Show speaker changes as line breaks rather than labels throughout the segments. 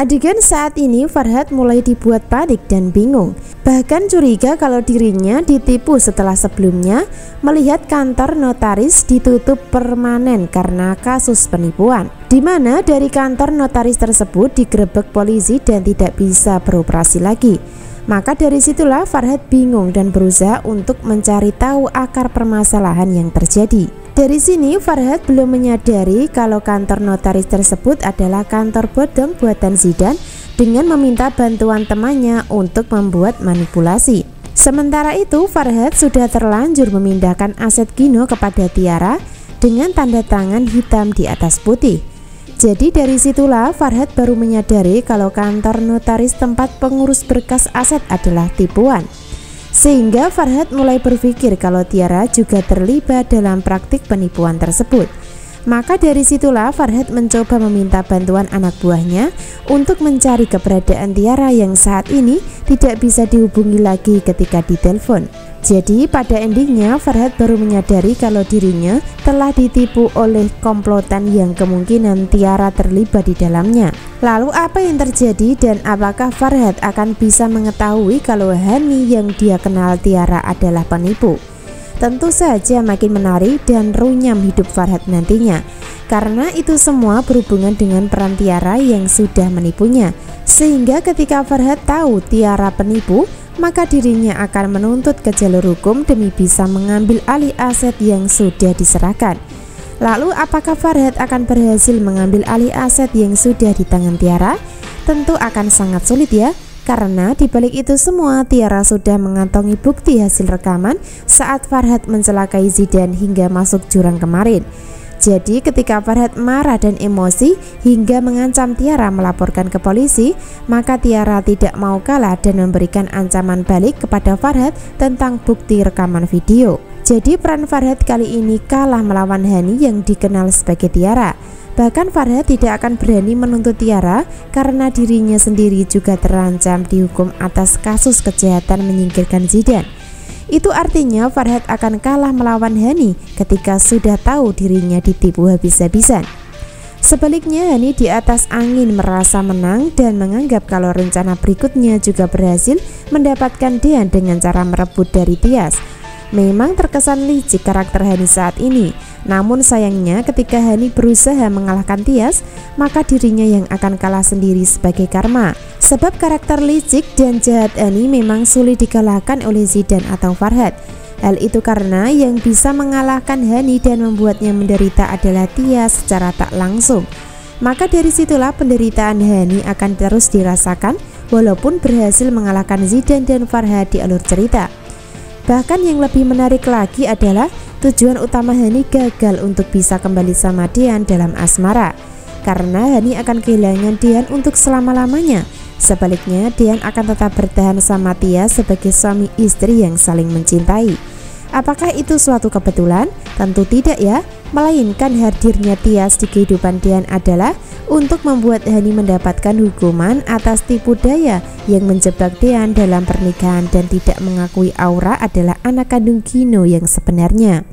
Adegan saat ini Farhat mulai dibuat panik dan bingung, bahkan curiga kalau dirinya ditipu setelah sebelumnya melihat kantor notaris ditutup permanen karena kasus penipuan, di mana dari kantor notaris tersebut digerebek polisi dan tidak bisa beroperasi lagi. Maka dari situlah Farhat bingung dan berusaha untuk mencari tahu akar permasalahan yang terjadi. Dari sini Farhat belum menyadari kalau kantor notaris tersebut adalah kantor bodong buatan Zidan dengan meminta bantuan temannya untuk membuat manipulasi. Sementara itu Farhat sudah terlanjur memindahkan aset Gino kepada Tiara dengan tanda tangan hitam di atas putih. Jadi dari situlah Farhat baru menyadari kalau kantor notaris tempat pengurus berkas aset adalah tipuan. Sehingga Farhat mulai berpikir kalau Tiara juga terlibat dalam praktik penipuan tersebut. Maka dari situlah Farhat mencoba meminta bantuan anak buahnya untuk mencari keberadaan Tiara yang saat ini tidak bisa dihubungi lagi ketika ditelepon. Jadi pada endingnya Farhat baru menyadari kalau dirinya telah ditipu oleh komplotan yang kemungkinan Tiara terlibat di dalamnya. Lalu apa yang terjadi dan apakah Farhat akan bisa mengetahui kalau Hani yang dia kenal Tiara adalah penipu? Tentu saja makin menarik dan runyam hidup Farhat nantinya, karena itu semua berhubungan dengan peran Tiara yang sudah menipunya. Sehingga ketika Farhat tahu Tiara penipu, maka dirinya akan menuntut ke jalur hukum demi bisa mengambil alih aset yang sudah diserahkan. Lalu apakah Farhat akan berhasil mengambil alih aset yang sudah di tangan Tiara? Tentu akan sangat sulit ya, karena dibalik itu semua Tiara sudah mengantongi bukti hasil rekaman saat Farhat mencelakai Zidan hingga masuk jurang kemarin. Jadi ketika Farhat marah dan emosi hingga mengancam Tiara melaporkan ke polisi, maka Tiara tidak mau kalah dan memberikan ancaman balik kepada Farhat tentang bukti rekaman video. Jadi peran Farhat kali ini kalah melawan Hani yang dikenal sebagai Tiara. Bahkan Farhat tidak akan berani menuntut Tiara karena dirinya sendiri juga terancam dihukum atas kasus kejahatan menyingkirkan Zidan. Itu artinya Farhat akan kalah melawan Hani ketika sudah tahu dirinya ditipu habis-habisan. Sebaliknya Hani di atas angin merasa menang dan menganggap kalau rencana berikutnya juga berhasil mendapatkan Dean dengan cara merebut dari Tias. Memang terkesan licik karakter Hani saat ini, namun sayangnya ketika Hani berusaha mengalahkan Tias, maka dirinya yang akan kalah sendiri sebagai karma. Sebab karakter licik dan jahat Hani memang sulit dikalahkan oleh Zidan atau Farhat. Hal itu karena yang bisa mengalahkan Hani dan membuatnya menderita adalah Tias secara tak langsung. Maka dari situlah penderitaan Hani akan terus dirasakan walaupun berhasil mengalahkan Zidan dan Farhat di alur cerita. Bahkan yang lebih menarik lagi adalah tujuan utama Hani gagal untuk bisa kembali sama Dean dalam asmara, karena Hani akan kehilangan Dean untuk selama-lamanya. Sebaliknya Dean akan tetap bertahan sama Tias sebagai suami istri yang saling mencintai. Apakah itu suatu kebetulan? Tentu tidak ya, melainkan hadirnya Tias di kehidupan Dean adalah untuk membuat Hani mendapatkan hukuman atas tipu daya yang menjebak Dean dalam pernikahan dan tidak mengakui Aura adalah anak kandung Gino yang sebenarnya.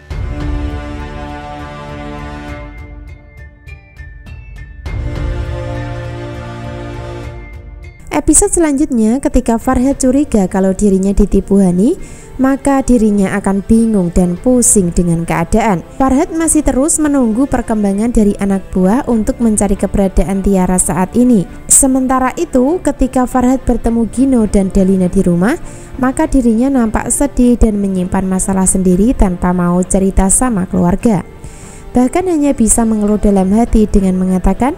Episode selanjutnya ketika Farhat curiga kalau dirinya ditipu Hani, maka dirinya akan bingung dan pusing dengan keadaan. Farhat masih terus menunggu perkembangan dari anak buah untuk mencari keberadaan Tiara saat ini. Sementara itu ketika Farhat bertemu Gino dan Delina di rumah, maka dirinya nampak sedih dan menyimpan masalah sendiri tanpa mau cerita sama keluarga. Bahkan hanya bisa mengeluh dalam hati dengan mengatakan,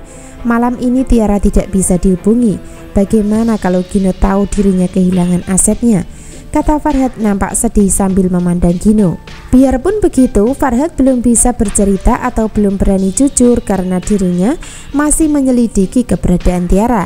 malam ini Tiara tidak bisa dihubungi. Bagaimana kalau Gino tahu dirinya kehilangan asetnya? Kata Farhat nampak sedih sambil memandang Gino. Biarpun begitu, Farhat belum bisa bercerita atau belum berani jujur karena dirinya masih menyelidiki keberadaan Tiara.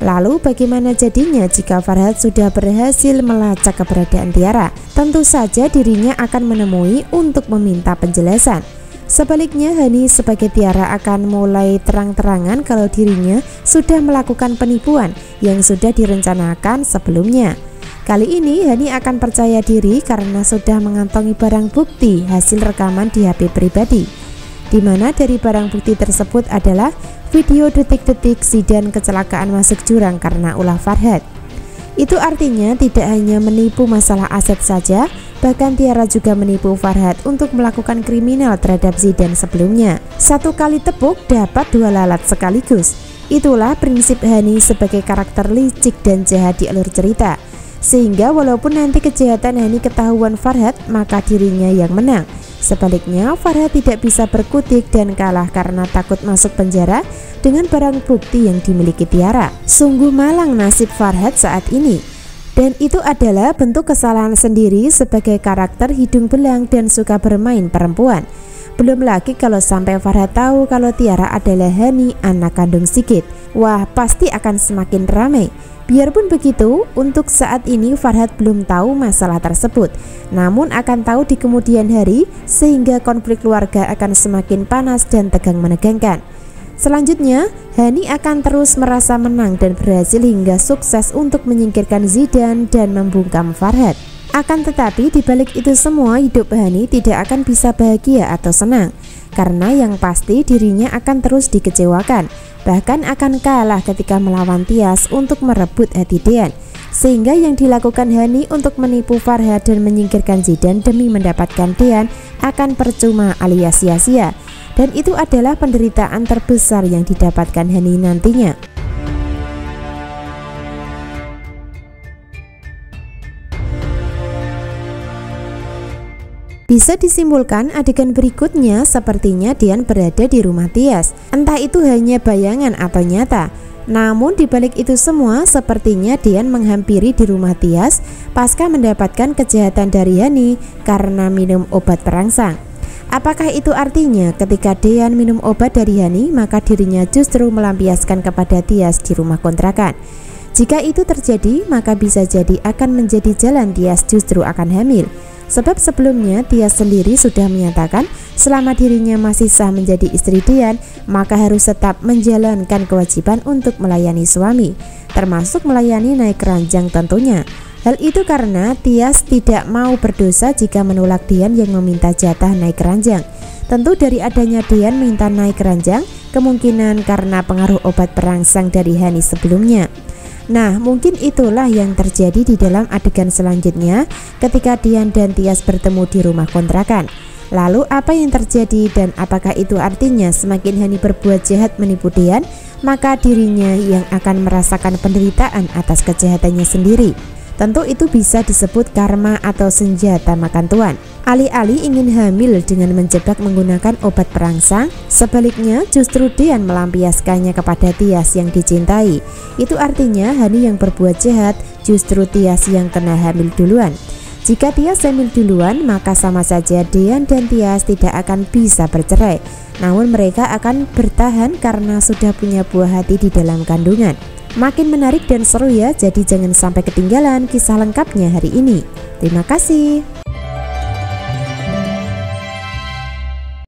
Lalu bagaimana jadinya jika Farhat sudah berhasil melacak keberadaan Tiara? Tentu saja dirinya akan menemui untuk meminta penjelasan. Sebaliknya Hani sebagai Tiara akan mulai terang-terangan kalau dirinya sudah melakukan penipuan yang sudah direncanakan sebelumnya. Kali ini Hani akan percaya diri karena sudah mengantongi barang bukti hasil rekaman di HP pribadi, di mana dari barang bukti tersebut adalah video detik-detik Zidan kecelakaan masuk jurang karena ulah Farhat. Itu artinya tidak hanya menipu masalah aset saja, bahkan Tiara juga menipu Farhat untuk melakukan kriminal terhadap Zidan sebelumnya. Satu kali tepuk dapat dua lalat sekaligus. Itulah prinsip Hani sebagai karakter licik dan jahat di alur cerita. Sehingga walaupun nanti kejahatan Hani ketahuan Farhat, maka dirinya yang menang. Sebaliknya, Farhat tidak bisa berkutik dan kalah karena takut masuk penjara dengan barang bukti yang dimiliki Tiara. Sungguh malang nasib Farhat saat ini. Dan itu adalah bentuk kesalahan sendiri sebagai karakter hidung belang dan suka bermain perempuan. Belum lagi kalau sampai Farhat tahu kalau Tiara adalah Hani, anak kandung Sigit. Wah, pasti akan semakin ramai. Biarpun begitu, untuk saat ini Farhat belum tahu masalah tersebut, namun akan tahu di kemudian hari, sehingga konflik keluarga akan semakin panas dan tegang menegangkan. Selanjutnya, Hani akan terus merasa menang dan berhasil hingga sukses untuk menyingkirkan Zidan dan membungkam Farhat. Akan tetapi di balik itu semua, hidup Hani tidak akan bisa bahagia atau senang, karena yang pasti dirinya akan terus dikecewakan, bahkan akan kalah ketika melawan Tias untuk merebut hati Dean. Sehingga yang dilakukan Hani untuk menipu Farhat dan menyingkirkan Zidan demi mendapatkan Dean akan percuma alias sia-sia. Dan itu adalah penderitaan terbesar yang didapatkan Hani nantinya. Bisa disimpulkan adegan berikutnya sepertinya Dean berada di rumah Tias. Entah itu hanya bayangan atau nyata. Namun dibalik itu semua sepertinya Dean menghampiri di rumah Tias pasca mendapatkan kejahatan dari Hani karena minum obat perangsang. Apakah itu artinya ketika Dean minum obat dari Hani maka dirinya justru melampiaskan kepada Tias di rumah kontrakan? Jika itu terjadi maka bisa jadi akan menjadi jalan Tias justru akan hamil. Sebab sebelumnya Tias sendiri sudah menyatakan selama dirinya masih sah menjadi istri Dean, maka harus tetap menjalankan kewajiban untuk melayani suami, termasuk melayani naik ranjang tentunya. Hal itu karena Tias tidak mau berdosa jika menolak Dean yang meminta jatah naik ranjang. Tentu dari adanya Dean minta naik ranjang, kemungkinan karena pengaruh obat perangsang dari Hani sebelumnya. Nah, mungkin itulah yang terjadi di dalam adegan selanjutnya ketika Dean dan Tias bertemu di rumah kontrakan. Lalu apa yang terjadi dan apakah itu artinya semakin Hani berbuat jahat menipu Dean, maka dirinya yang akan merasakan penderitaan atas kejahatannya sendiri? Tentu itu bisa disebut karma atau senjata makan tuan. Alih-alih ingin hamil dengan menjebak menggunakan obat perangsang, sebaliknya justru Dean melampiaskannya kepada Tias yang dicintai. Itu artinya Hani yang berbuat jahat, justru Tias yang kena hamil duluan. Jika Tias hamil duluan, maka sama saja Dean dan Tias tidak akan bisa bercerai. Namun mereka akan bertahan karena sudah punya buah hati di dalam kandungan. Makin menarik dan seru ya, jadi jangan sampai ketinggalan kisah lengkapnya hari ini. Terima kasih.